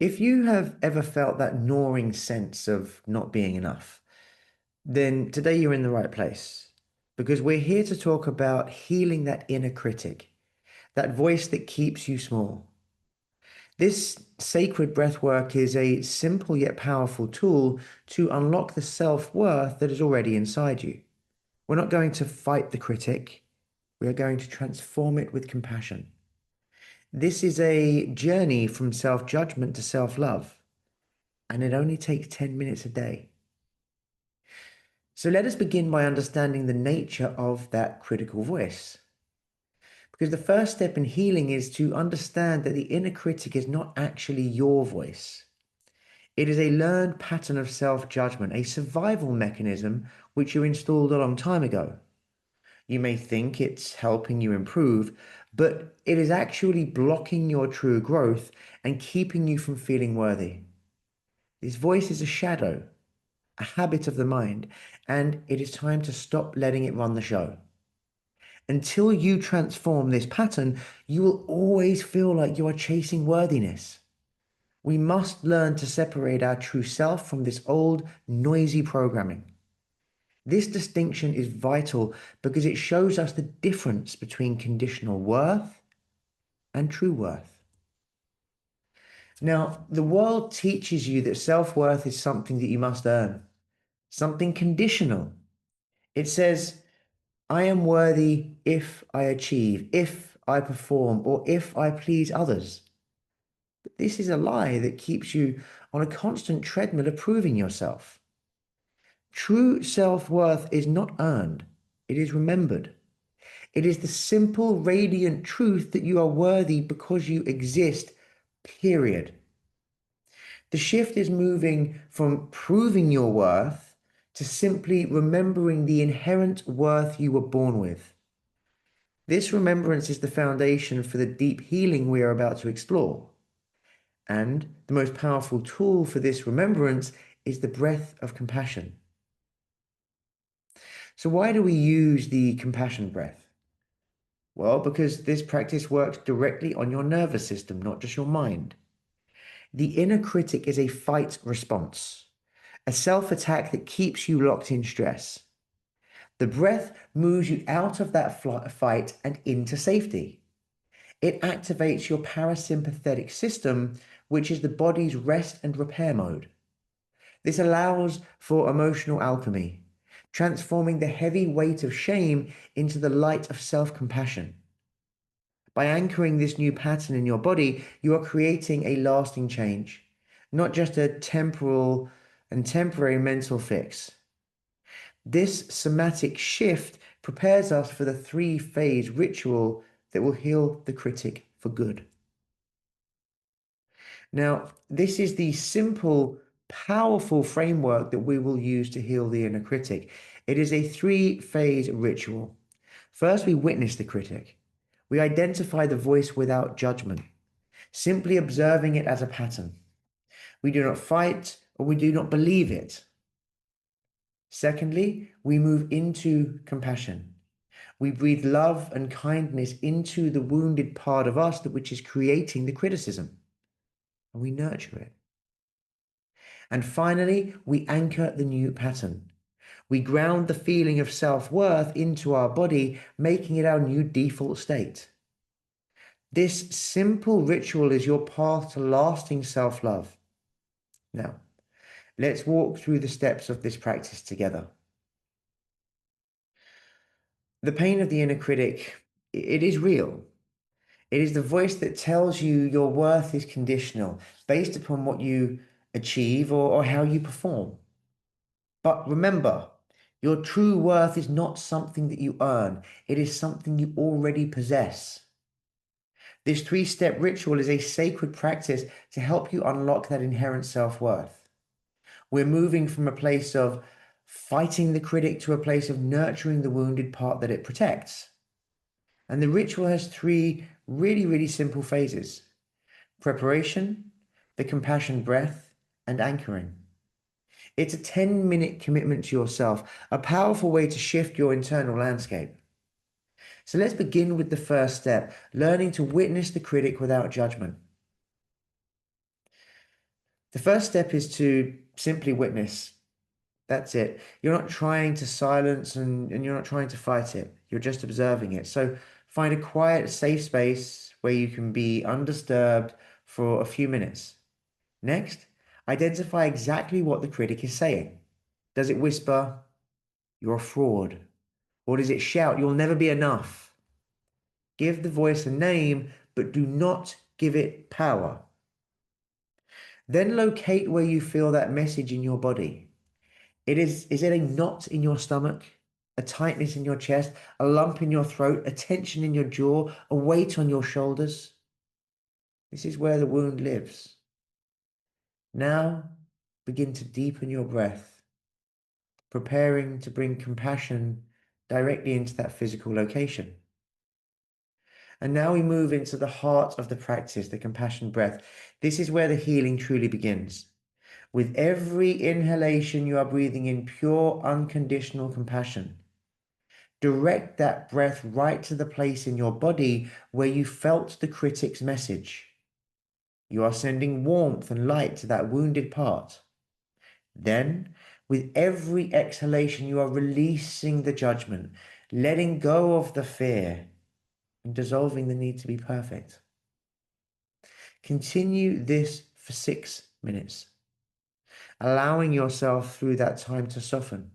If you have ever felt that gnawing sense of not being enough, then today you're in the right place because we're here to talk about healing that inner critic, that voice that keeps you small. This sacred breath work is a simple yet powerful tool to unlock the self-worth that is already inside you. We're not going to fight the critic, we are going to transform it with compassion. This is a journey from self-judgment to self-love, and it only takes 10 minutes a day. So let us begin by understanding the nature of that critical voice. Because the first step in healing is to understand that the inner critic is not actually your voice. It is a learned pattern of self-judgment, a survival mechanism which you installed a long time ago. You may think it's helping you improve, but it is actually blocking your true growth and keeping you from feeling worthy. This voice is a shadow, a habit of the mind, and it is time to stop letting it run the show. Until you transform this pattern, you will always feel like you are chasing worthiness. We must learn to separate our true self from this old, noisy programming. This distinction is vital because it shows us the difference between conditional worth and true worth. Now, the world teaches you that self-worth is something that you must earn, something conditional. It says, I am worthy if I achieve, if I perform, or if I please others. But this is a lie that keeps you on a constant treadmill of proving yourself. True self-worth is not earned, it is remembered. It is the simple, radiant truth that you are worthy because you exist, period. The shift is moving from proving your worth to simply remembering the inherent worth you were born with. This remembrance is the foundation for the deep healing we are about to explore. And the most powerful tool for this remembrance is the breath of compassion. So why do we use the compassion breath? Well, because this practice works directly on your nervous system, not just your mind. The inner critic is a fight response, a self-attack that keeps you locked in stress. The breath moves you out of that fight and into safety. It activates your parasympathetic system, which is the body's rest and repair mode. This allows for emotional alchemy, transforming the heavy weight of shame into the light of self-compassion. By anchoring this new pattern in your body, you are creating a lasting change, not just a temporal and temporary mental fix. This somatic shift prepares us for the three-phase ritual that will heal the critic for good. Now, this is the simple, powerful framework that we will use to heal the inner critic. It is a three-phase ritual. First, we witness the critic. We identify the voice without judgment, simply observing it as a pattern. We do not fight or we do not believe it. Secondly, we move into compassion. We breathe love and kindness into the wounded part of us which is creating the criticism, and we nurture it. And finally, we anchor the new pattern. We ground the feeling of self-worth into our body, making it our new default state. This simple ritual is your path to lasting self-love. Now, let's walk through the steps of this practice together. The pain of the inner critic, it is real. It is the voice that tells you your worth is conditional, based upon what you achieve or how you perform. But remember, your true worth is not something that you earn. It is something you already possess. This three-step ritual is a sacred practice to help you unlock that inherent self-worth. We're moving from a place of fighting the critic to a place of nurturing the wounded part that it protects. And the ritual has three really simple phases: preparation, the compassion breath, and anchoring. It's a 10-minute commitment to yourself, a powerful way to shift your internal landscape. So let's begin with the first step, learning to witness the critic without judgment. The first step is to simply witness. That's it. You're not trying to silence and you're not trying to fight it. You're just observing it. So find a quiet, safe space where you can be undisturbed for a few minutes. Next, identify exactly what the critic is saying. Does it whisper, "You're a fraud"? Or does it shout, "You'll never be enough"? Give the voice a name, but do not give it power. Then locate where you feel that message in your body. Is it a knot in your stomach, a tightness in your chest, a lump in your throat, a tension in your jaw, a weight on your shoulders? This is where the wound lives. Now begin to deepen your breath, preparing to bring compassion directly into that physical location. And now we move into the heart of the practice, the compassion breath. This is where the healing truly begins. With every inhalation, you are breathing in pure, unconditional compassion. Direct that breath right to the place in your body where you felt the critic's message. You are sending warmth and light to that wounded part. Then, with every exhalation, you are releasing the judgment, letting go of the fear, and dissolving the need to be perfect. Continue this for 6 minutes, allowing yourself through that time to soften.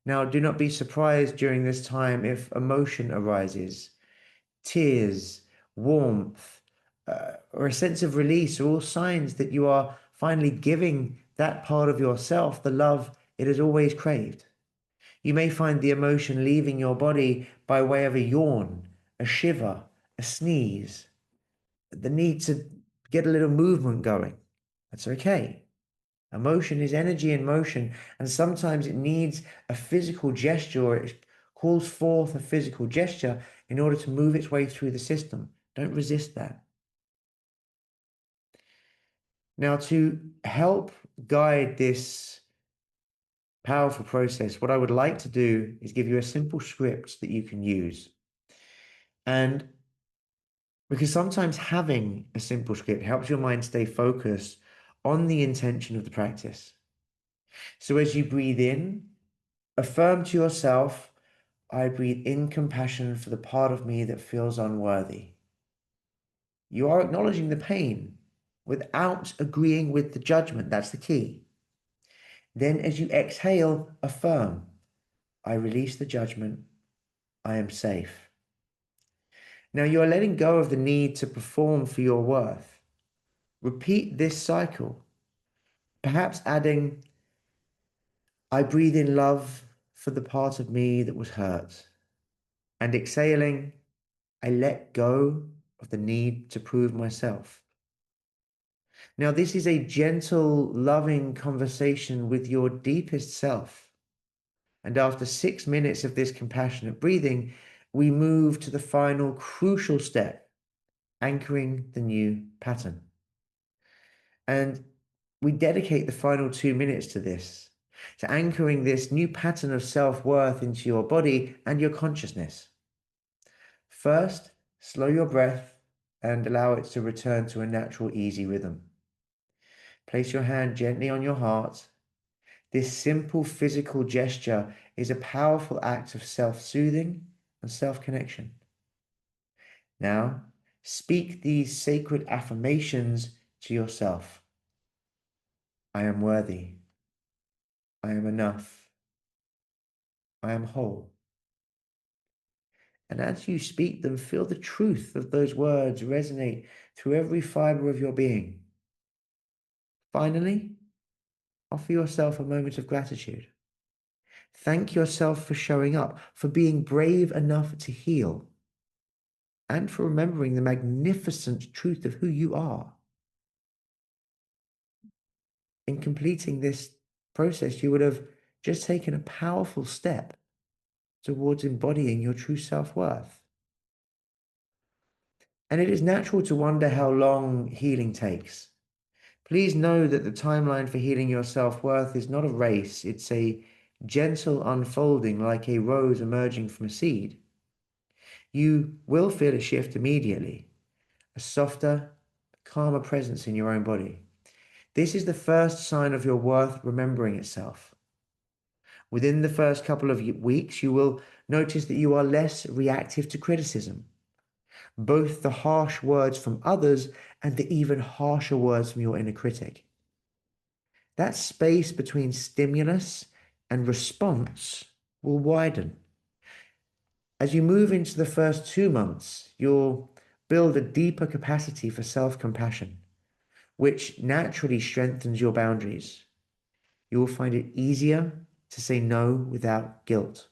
Now, do not be surprised during this time if emotion arises. Tears, warmth, or a sense of release are all signs that you are finally giving that part of yourself the love it has always craved. You may find the emotion leaving your body by way of a yawn, a shiver, a sneeze, the need to get a little movement going. That's okay. Emotion is energy in motion, and sometimes it needs a physical gesture, or it calls forth a physical gesture in order to move its way through the system. Don't resist that. Now, to help guide this powerful process, what I would like to do is give you a simple script that you can use. And because sometimes having a simple script helps your mind stay focused on the intention of the practice. So as you breathe in, affirm to yourself, "I breathe in compassion for the part of me that feels unworthy." You are acknowledging the pain without agreeing with the judgment. That's the key. Then, as you exhale, affirm, "I release the judgment. I am safe." Now, you are letting go of the need to perform for your worth. Repeat this cycle, perhaps adding, "I breathe in love for the part of me that was hurt." And exhaling, "I let go of the need to prove myself." Now, this is a gentle, loving conversation with your deepest self. And after 6 minutes of this compassionate breathing, we move to the final crucial step, anchoring the new pattern. And we dedicate the final 2 minutes to this, to anchoring this new pattern of self-worth into your body and your consciousness. First, slow your breath and allow it to return to a natural, easy rhythm. Place your hand gently on your heart. This simple physical gesture is a powerful act of self-soothing and self-connection. Now, speak these sacred affirmations to yourself. "I am worthy. I am enough. I am whole." And as you speak them, feel the truth of those words resonate through every fiber of your being. Finally, offer yourself a moment of gratitude. Thank yourself for showing up, for being brave enough to heal, and for remembering the magnificent truth of who you are. In completing this process, you would have just taken a powerful step towards embodying your true self-worth. And it is natural to wonder how long healing takes. Please know that the timeline for healing your self-worth is not a race. It's a gentle unfolding, like a rose emerging from a seed. You will feel a shift immediately, a softer, calmer presence in your own body. This is the first sign of your worth remembering itself. Within the first couple of weeks, you will notice that you are less reactive to criticism, both the harsh words from others and the even harsher words from your inner critic. That space between stimulus and response will widen. As you move into the first 2 months, you'll build a deeper capacity for self-compassion, which naturally strengthens your boundaries. You will find it easier to say no without guilt.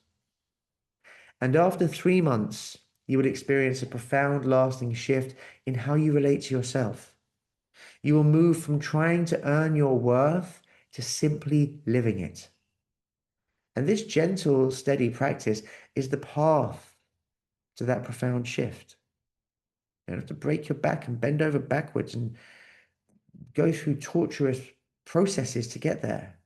And after 3 months, you will experience a profound, lasting shift in how you relate to yourself. You will move from trying to earn your worth to simply living it. And this gentle, steady practice is the path to that profound shift. You don't have to break your back and bend over backwards and go through torturous processes to get there.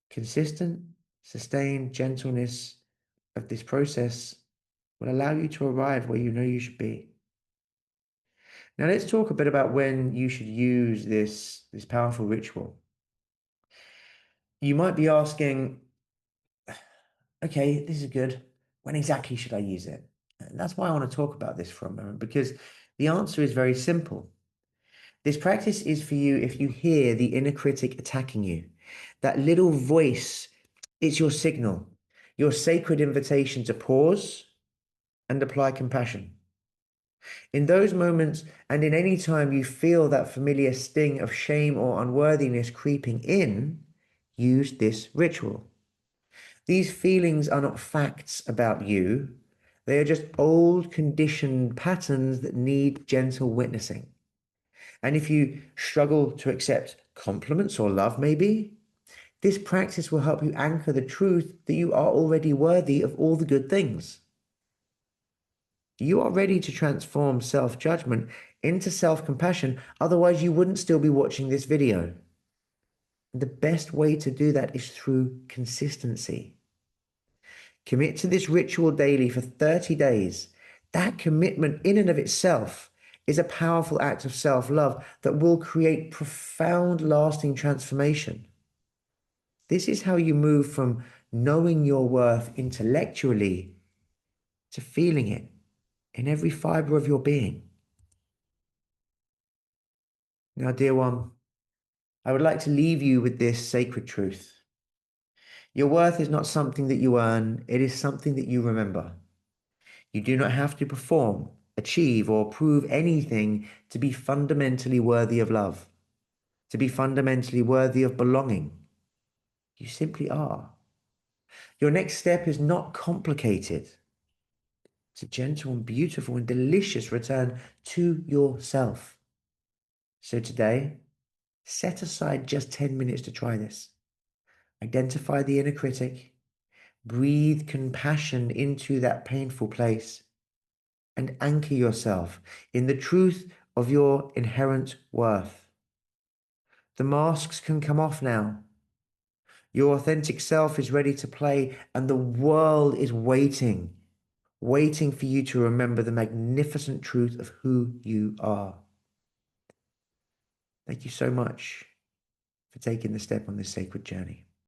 Consistent, sustained gentleness of this process will allow you to arrive where you know you should be. Now let's talk a bit about when you should use this powerful ritual. You might be asking, okay, this is good. When exactly should I use it? And that's why I want to talk about this for a moment, because the answer is very simple. This practice is for you if you hear the inner critic attacking you. That little voice is your signal, your sacred invitation to pause and apply compassion. In those moments, and in any time you feel that familiar sting of shame or unworthiness creeping in, use this ritual. These feelings are not facts about you. They are just old conditioned patterns that need gentle witnessing. And if you struggle to accept compliments or love, maybe, this practice will help you anchor the truth that you are already worthy of all the good things. You are ready to transform self-judgment into self-compassion, otherwise you wouldn't still be watching this video. The best way to do that is through consistency. Commit to this ritual daily for 30 days. That commitment in and of itself is a powerful act of self-love that will create profound, lasting transformation. This is how you move from knowing your worth intellectually to feeling it in every fiber of your being. Now, dear one, I would like to leave you with this sacred truth. Your worth is not something that you earn, it is something that you remember. You do not have to perform, achieve, or prove anything to be fundamentally worthy of love, to be fundamentally worthy of belonging. You simply are. Your next step is not complicated. It's a gentle and beautiful and delicious return to yourself. So today, set aside just 10 minutes to try this. Identify the inner critic, breathe compassion into that painful place, and anchor yourself in the truth of your inherent worth. The masks can come off now. Your authentic self is ready to play, and the world is waiting for you to remember the magnificent truth of who you are. Thank you so much for taking the step on this sacred journey.